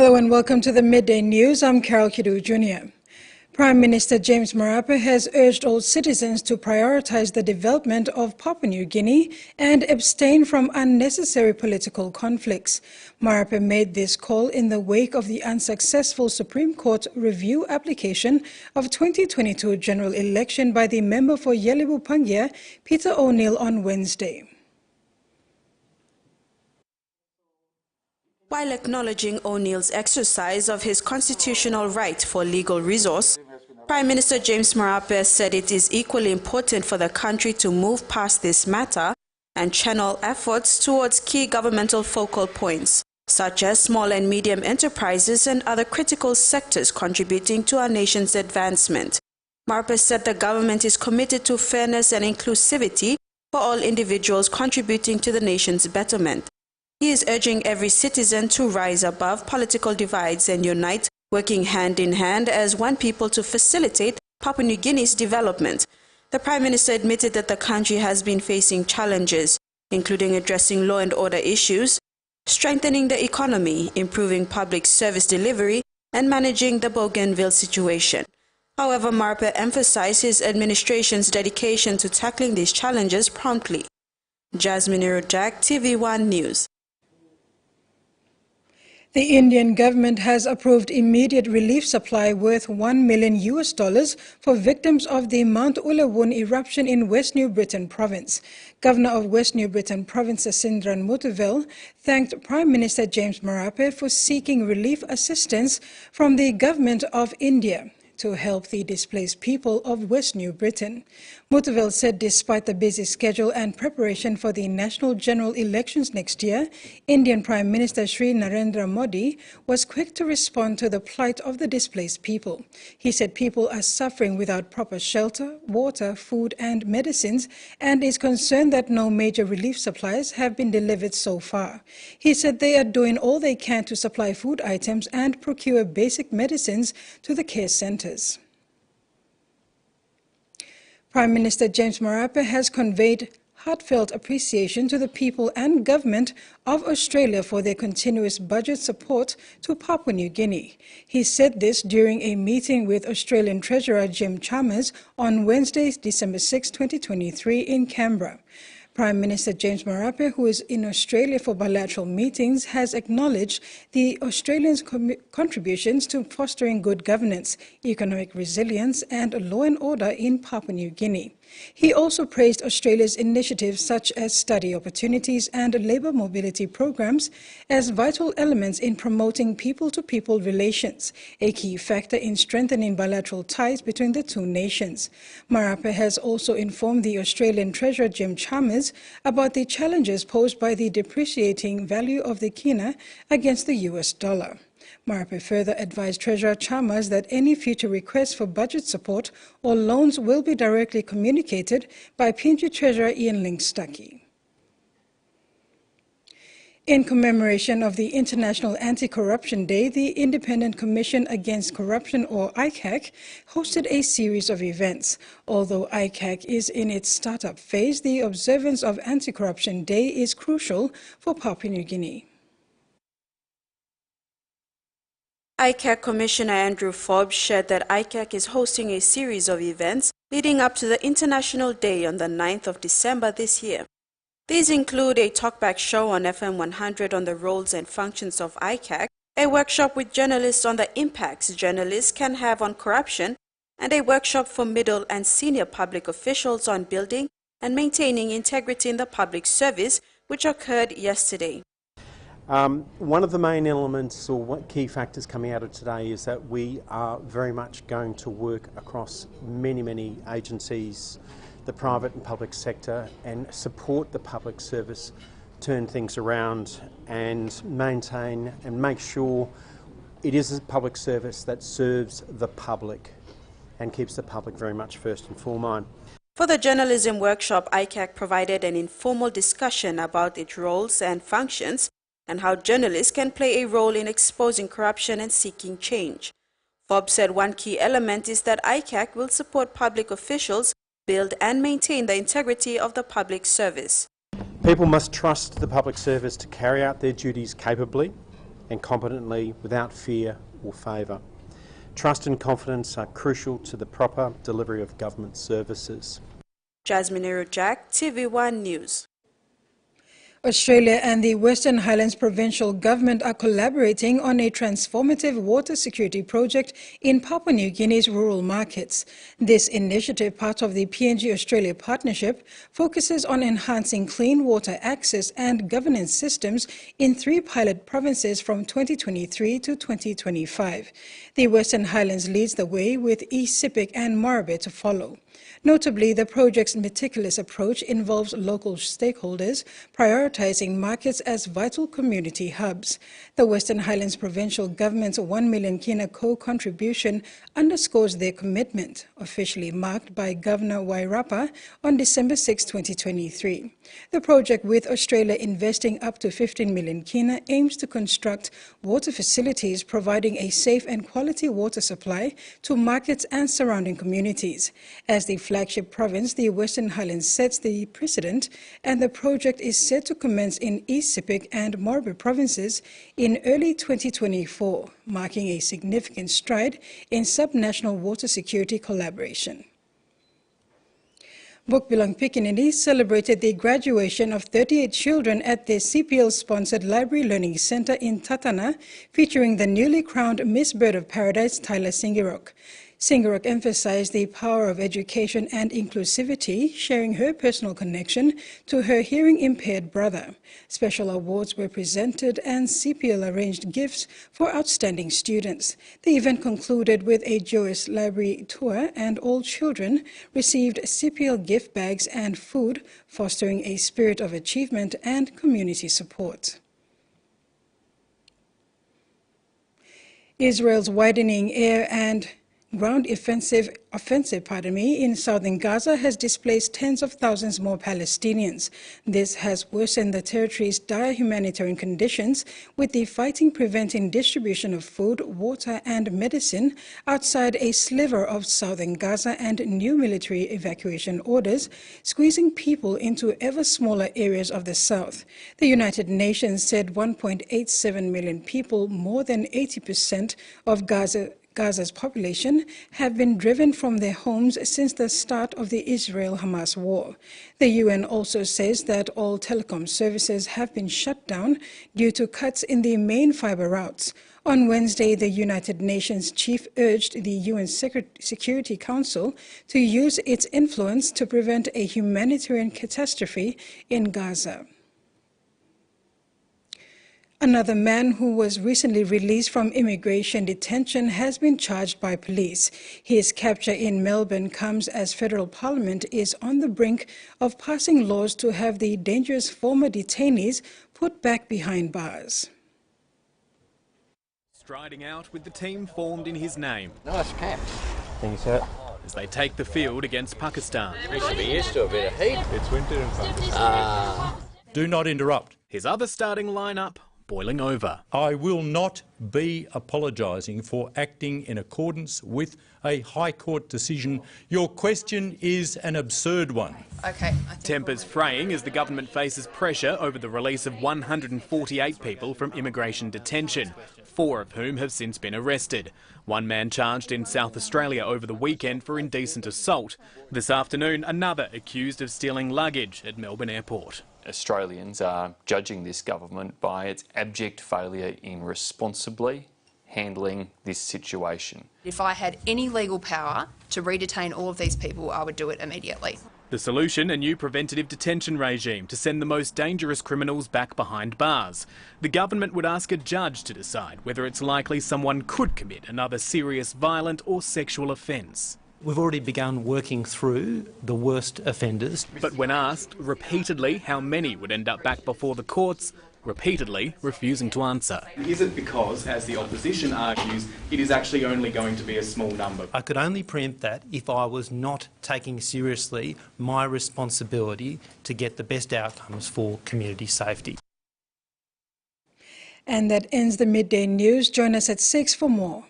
Hello and welcome to the Midday News. I'm Carol Kidu Jr. Prime Minister James Marape has urged all citizens to prioritize the development of Papua New Guinea and abstain from unnecessary political conflicts. Marape made this call in the wake of the unsuccessful Supreme Court review application of 2022 general election by the member for Yelibu Pangia, Peter O'Neill, on Wednesday. While acknowledging O'Neill's exercise of his constitutional right for legal resource, Prime Minister James Marape said it is equally important for the country to move past this matter and channel efforts towards key governmental focal points, such as small and medium enterprises and other critical sectors contributing to our nation's advancement. Marape said the government is committed to fairness and inclusivity for all individuals contributing to the nation's betterment. He is urging every citizen to rise above political divides and unite, working hand in hand as one people to facilitate Papua New Guinea's development. The Prime Minister admitted that the country has been facing challenges, including addressing law and order issues, strengthening the economy, improving public service delivery, and managing the Bougainville situation. However, Marape emphasized his administration's dedication to tackling these challenges promptly. Jasmine Irojak, TVWan News. The Indian government has approved immediate relief supply worth $1 million for victims of the Mount Ulawun eruption in West New Britain province. Governor of West New Britain province Sindran Muthuvel thanked Prime Minister James Marape for seeking relief assistance from the government of India to help the displaced people of West New Britain. Muthuvel said despite the busy schedule and preparation for the national general elections next year, Indian Prime Minister Shri Narendra Modi was quick to respond to the plight of the displaced people. He said people are suffering without proper shelter, water, food and medicines and is concerned that no major relief supplies have been delivered so far. He said they are doing all they can to supply food items and procure basic medicines to the care centres. Prime Minister James Marape has conveyed heartfelt appreciation to the people and government of Australia for their continuous budget support to Papua New Guinea. He said this during a meeting with Australian Treasurer Jim Chalmers on Wednesday, December 6, 2023 in Canberra. Prime Minister James Marape, who is in Australia for bilateral meetings, has acknowledged the Australians' contributions to fostering good governance, economic resilience and law and order in Papua New Guinea. He also praised Australia's initiatives such as study opportunities and labour mobility programs as vital elements in promoting people-to-people relations, a key factor in strengthening bilateral ties between the two nations. Marape has also informed the Australian Treasurer Jim Chalmers about the challenges posed by the depreciating value of the kina against the US dollar. Marape further advised Treasurer Chalmers that any future requests for budget support or loans will be directly communicated by PNG Treasurer Ian Link-Stuckey. In commemoration of the International Anti-Corruption Day, the Independent Commission Against Corruption, or ICAC, hosted a series of events. Although ICAC is in its startup phase, the observance of Anti-Corruption Day is crucial for Papua New Guinea. ICAC Commissioner Andrew Forbes shared that ICAC is hosting a series of events leading up to the International Day on the 9th of December this year. These include a talkback show on FM 100 on the roles and functions of ICAC, a workshop with journalists on the impacts journalists can have on corruption, and a workshop for middle and senior public officials on building and maintaining integrity in the public service, which occurred yesterday. One of the main elements or key factors coming out of today is that we are very much going to work across many agencies, the private and public sector, and support the public service, turn things around and maintain and make sure it is a public service that serves the public and keeps the public very much first and foremost. For the journalism workshop, ICAC provided an informal discussion about its roles and functions and how journalists can play a role in exposing corruption and seeking change. Forbes said one key element is that ICAC will support public officials build and maintain the integrity of the public service. People must trust the public service to carry out their duties capably and competently without fear or favour. Trust and confidence are crucial to the proper delivery of government services. Jasmine Jack, TVWan News. Australia and the Western Highlands Provincial Government are collaborating on a transformative water security project in Papua New Guinea's rural markets. This initiative, part of the PNG Australia partnership, focuses on enhancing clean water access and governance systems in 3 pilot provinces from 2023 to 2025. The Western Highlands leads the way, with East Sepik and Marae to follow. Notably, the project's meticulous approach involves local stakeholders, prioritizing markets as vital community hubs. The Western Highlands Provincial Government's 1 million kina co-contribution underscores their commitment, officially marked by Governor Wairapa on December 6, 2023. The project, with Australia investing up to 15 million kina, aims to construct water facilities providing a safe and quality water supply to markets and surrounding communities. As the flagship province, the Western Highlands sets the precedent, and the project is set to commence in East Sepik and Marae provinces in early 2024, marking a significant stride in subnational water security collaboration. Bukbilang Pikinini celebrated the graduation of 38 children at the CPL-sponsored Library Learning Centre in Tatana, featuring the newly crowned Miss Bird of Paradise, Tyler Singirok. Singirok emphasized the power of education and inclusivity, sharing her personal connection to her hearing-impaired brother. Special awards were presented and CPL arranged gifts for outstanding students. The event concluded with a joyous library tour, and all children received CPL gift bags and food, fostering a spirit of achievement and community support. Israel's widening air and ground offensive in southern Gaza has displaced tens of thousands more Palestinians. This has worsened the territory's dire humanitarian conditions, with the fighting preventing distribution of food, water and medicine outside a sliver of southern Gaza, and new military evacuation orders squeezing people into ever smaller areas of the south. The United Nations said 1.87 million people, more than 80% of Gaza's population, have been driven from their homes since the start of the Israel-Hamas war. The UN also says that all telecom services have been shut down due to cuts in the main fiber routes. On Wednesday, the United Nations chief urged the UN Security Council to use its influence to prevent a humanitarian catastrophe in Gaza. Another man who was recently released from immigration detention has been charged by police. His capture in Melbourne comes as federal parliament is on the brink of passing laws to have the dangerous former detainees put back behind bars. Striding out with the team formed in his name. Nice cap. Thank you, sir. As they take the field against Pakistan. We should be used to a bit of heat. It's winter in Pakistan. Do not interrupt. His other starting lineup boiling over. I will not be apologising for acting in accordance with a High Court decision. Your question is an absurd one. Okay. Tempers fraying as the government faces pressure over the release of 148 people from immigration detention, 4 of whom have since been arrested. One man charged in South Australia over the weekend for indecent assault. This afternoon, another accused of stealing luggage at Melbourne Airport. Australians are judging this government by its abject failure in responsibly handling this situation. If I had any legal power to re-detain all of these people, I would do it immediately. The solution, a new preventative detention regime to send the most dangerous criminals back behind bars. The government would ask a judge to decide whether it's likely someone could commit another serious violent or sexual offence. We've already begun working through the worst offenders. But when asked repeatedly how many would end up back before the courts, repeatedly refusing to answer. Is it because, as the opposition argues, it is actually only going to be a small number? I could only preempt that if I was not taking seriously my responsibility to get the best outcomes for community safety. And that ends the Midday News. Join us at 6 for more.